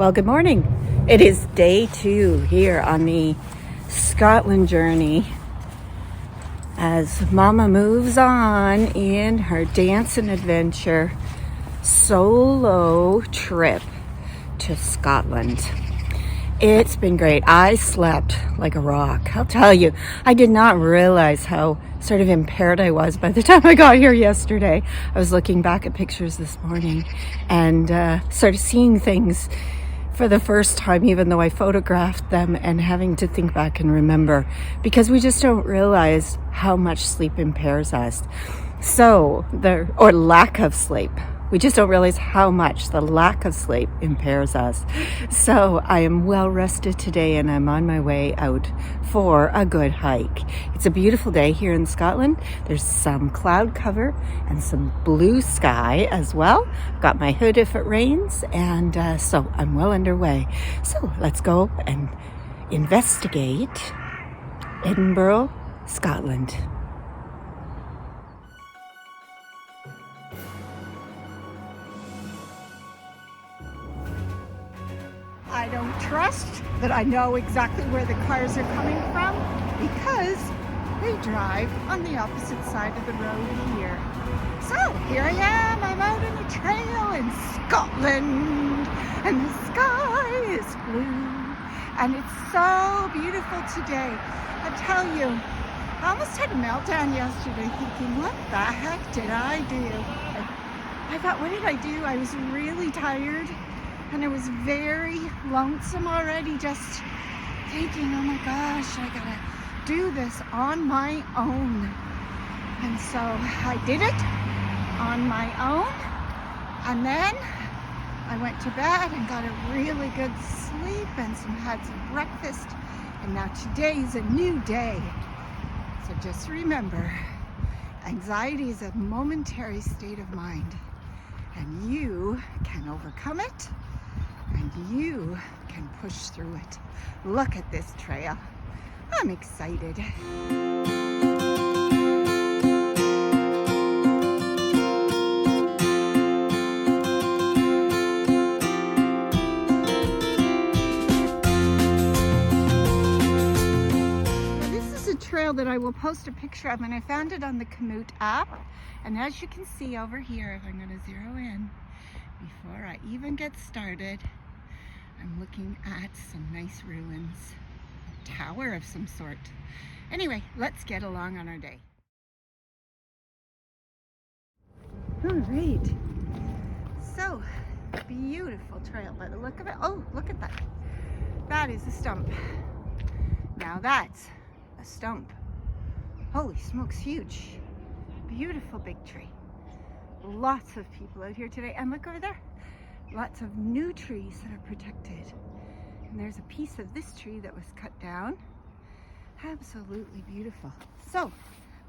Well, good morning. It is day 2 here on the Scotland journey as Mama moves on in her dance and adventure solo trip to Scotland. It's been great. I slept like a rock. I'll tell you, I did not realize how sort of impaired I was by the time I got here yesterday. I was looking back at pictures this morning and sort of seeing things for the first time, even though I photographed them, and having to think back and remember, because we just don't realize how much sleep impairs us. Or lack of sleep. We just don't realize how much the lack of sleep impairs us. So I am well rested today and I'm on my way out for a good hike. It's a beautiful day here in Scotland. There's some cloud cover and some blue sky as well. Got my hood if it rains, and so I'm well underway. So let's go and investigate Edinburgh, Scotland. I don't trust that I know exactly where the cars are coming from because they drive on the opposite side of the road here. So here I am, I'm out on a trail in Scotland and the sky is blue and it's so beautiful today. I tell you, I almost had a meltdown yesterday thinking, what the heck did I do? I thought, what did I do? I was really tired. And I was very lonesome already, just thinking, oh my gosh, I gotta do this on my own. And so I did it on my own. And then I went to bed and got a really good sleep and had some breakfast. And now today's a new day. So just remember, anxiety is a momentary state of mind. And you can overcome it. And you can push through it. Look at this trail. I'm excited. Now, this is a trail that I will post a picture of, and I found it on the Cammo app. And as you can see over here, if I'm going to zero in, before I even get started, I'm looking at some nice ruins, a tower of some sort. Anyway, let's get along on our day. All right, so beautiful trail by the look of it. Oh, look at that. That is a stump. Now that's a stump. Holy smokes, huge. Beautiful big tree. Lots of people out here today, and look over there. Lots of new trees that are protected. And there's a piece of this tree that was cut down. Absolutely beautiful. So,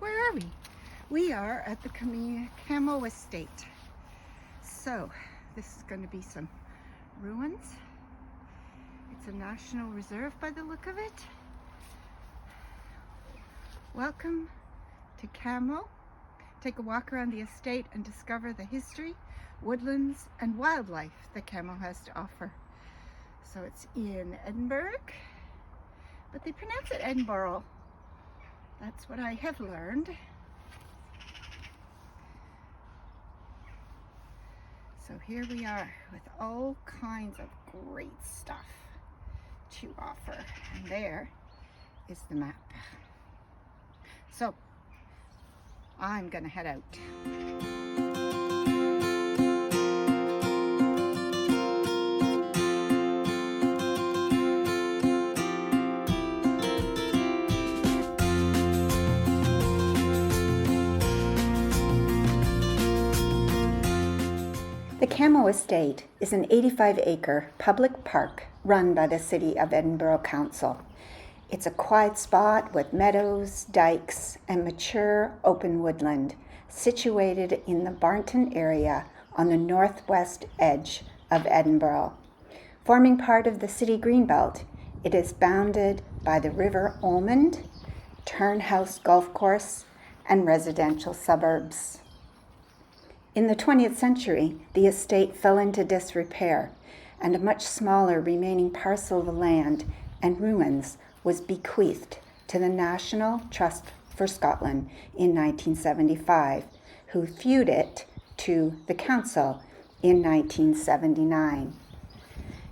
where are we? We are at the Cammo Estate. So, this is going to be some ruins. It's a national reserve by the look of it. Welcome to Cammo. Take a walk around the estate and discover the history, woodlands and wildlife that Cammo has to offer. So it's in Edinburgh, but they pronounce it Edinburgh. That's what I have learned. So here we are with all kinds of great stuff to offer. And there is the map. So I'm gonna head out. The Cammo Estate is an 85-acre public park run by the City of Edinburgh Council. It's a quiet spot with meadows, dikes, and mature open woodland situated in the Barnton area on the northwest edge of Edinburgh. Forming part of the city greenbelt, it is bounded by the River Ormond, Turnhouse Golf Course, and residential suburbs. In the 20th century, the estate fell into disrepair, and a much smaller remaining parcel of land and ruins was bequeathed to the National Trust for Scotland in 1975, who feuded it to the council in 1979.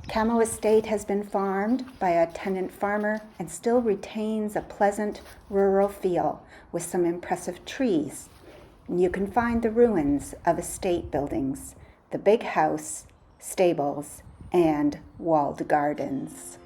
Cammo Estate has been farmed by a tenant farmer and still retains a pleasant rural feel with some impressive trees. You can find the ruins of estate buildings, the big house, stables, and walled gardens.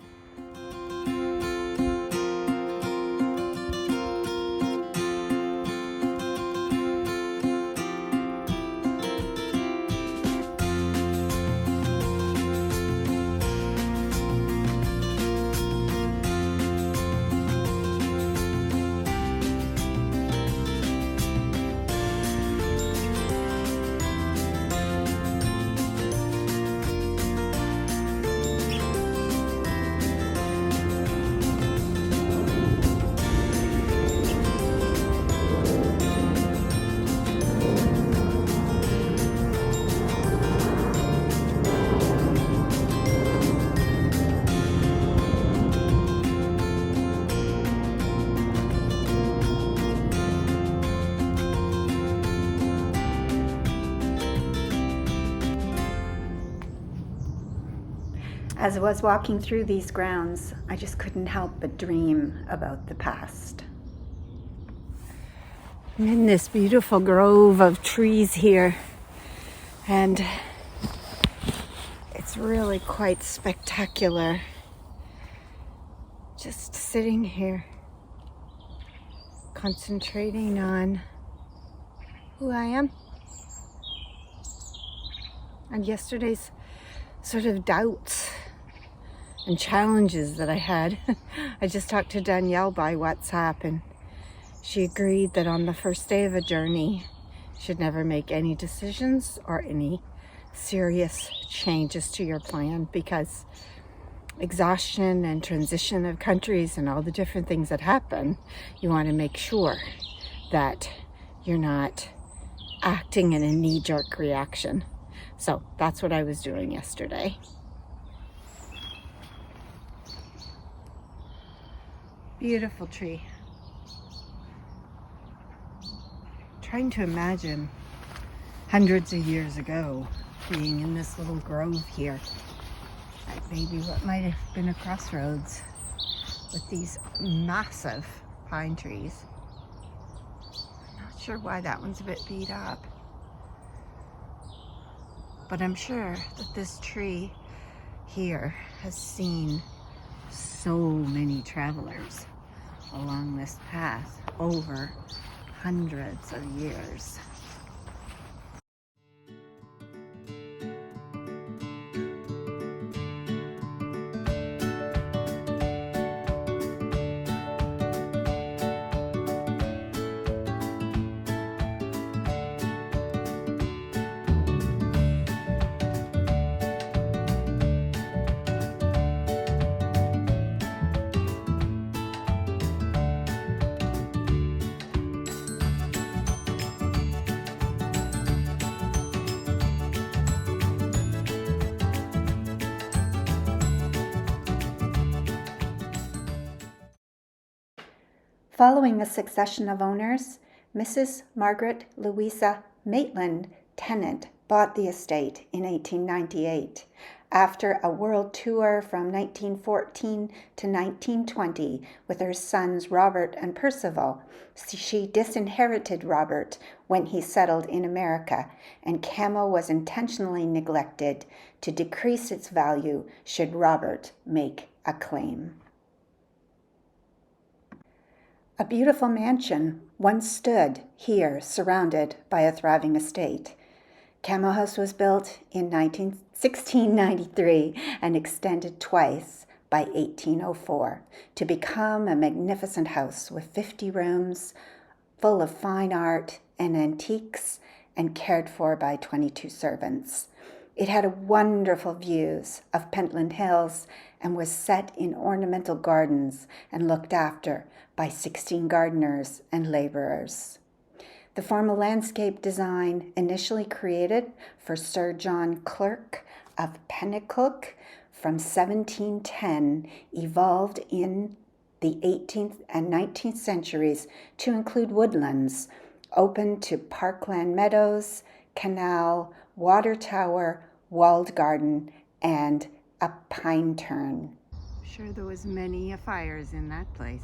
As I was walking through these grounds, I just couldn't help but dream about the past. I'm in this beautiful grove of trees here, and it's really quite spectacular. Just sitting here, concentrating on who I am and yesterday's sort of doubts and challenges that I had. I just talked to Danielle by WhatsApp, and she agreed that on the first day of a journey, you should never make any decisions or any serious changes to your plan, because exhaustion and transition of countries and all the different things that happen, you want to make sure that you're not acting in a knee-jerk reaction. So that's what I was doing yesterday. Beautiful tree. Trying to imagine hundreds of years ago being in this little grove here at maybe what might have been a crossroads with these massive pine trees. I'm not sure why that one's a bit beat up, but I'm sure that this tree here has seen so many travelers along this path over hundreds of years. Following a succession of owners, Mrs. Margaret Louisa Maitland Tennant bought the estate in 1898. After a world tour from 1914 to 1920 with her sons Robert and Percival, she disinherited Robert when he settled in America, and Cammo was intentionally neglected to decrease its value should Robert make a claim. A beautiful mansion once stood here, surrounded by a thriving estate. Cammo House was built in 1693 and extended twice by 1804 to become a magnificent house with 50 rooms, full of fine art and antiques, and cared for by 22 servants. It had wonderful views of Pentland Hills and was set in ornamental gardens and looked after by 16 gardeners and laborers. The formal landscape design initially created for Sir John Clerk of Pennacook from 1710 evolved in the 18th and 19th centuries to include woodlands open to parkland meadows, canal, water tower, walled garden, and a pine turn. I'm sure there was many fires in that place.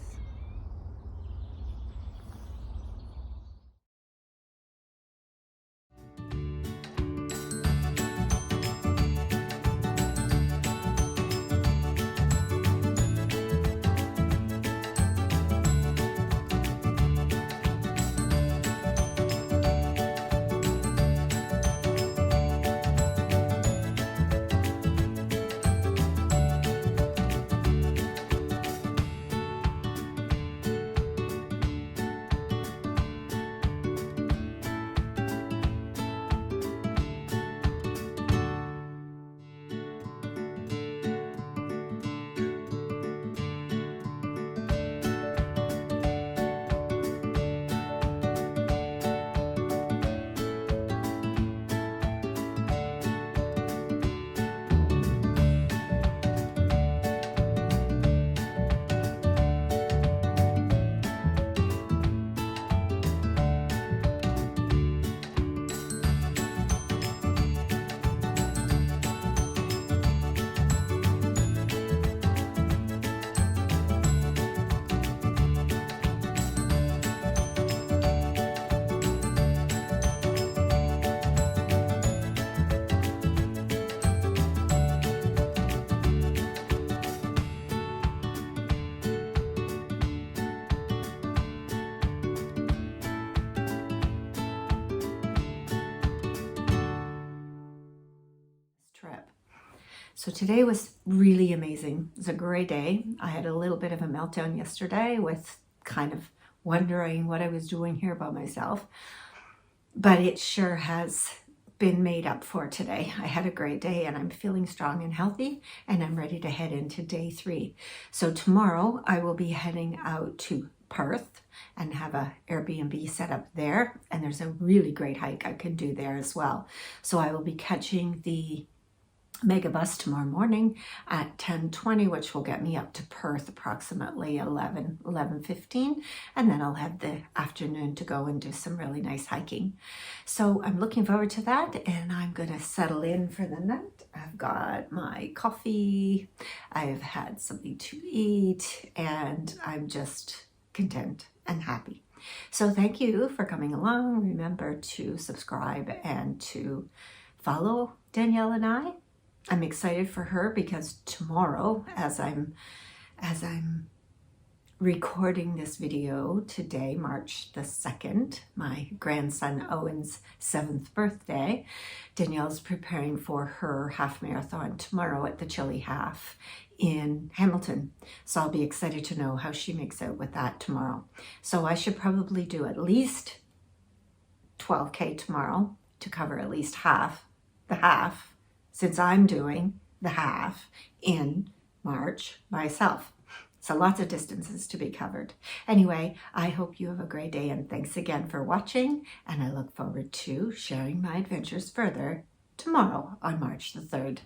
Trip. So today was really amazing. It was a great day. I had a little bit of a meltdown yesterday with kind of wondering what I was doing here by myself, but it sure has been made up for today. I had a great day and I'm feeling strong and healthy, and I'm ready to head into day 3. So tomorrow I will be heading out to Perth and have a Airbnb set up there, and there's a really great hike I can do there as well. So I will be catching the mega bus tomorrow morning at 10:20, which will get me up to Perth approximately 11:15, and then I'll have the afternoon to go and do some really nice hiking. So I'm looking forward to that, and I'm going to settle in for the night. I've got my coffee, I've had something to eat, and I'm just content and happy. So thank you for coming along. Remember to subscribe and to follow Danielle and I. I'm excited for her because tomorrow, as I'm recording this video today, March the 2nd, my grandson Owen's 7th birthday, Danielle's preparing for her half marathon tomorrow at the Chili Half in Hamilton. So I'll be excited to know how she makes out with that tomorrow. So I should probably do at least 12K tomorrow to cover at least the half, since I'm doing the half in March myself. So lots of distances to be covered. Anyway, I hope you have a great day, and thanks again for watching, and I look forward to sharing my adventures further tomorrow on March the 3rd.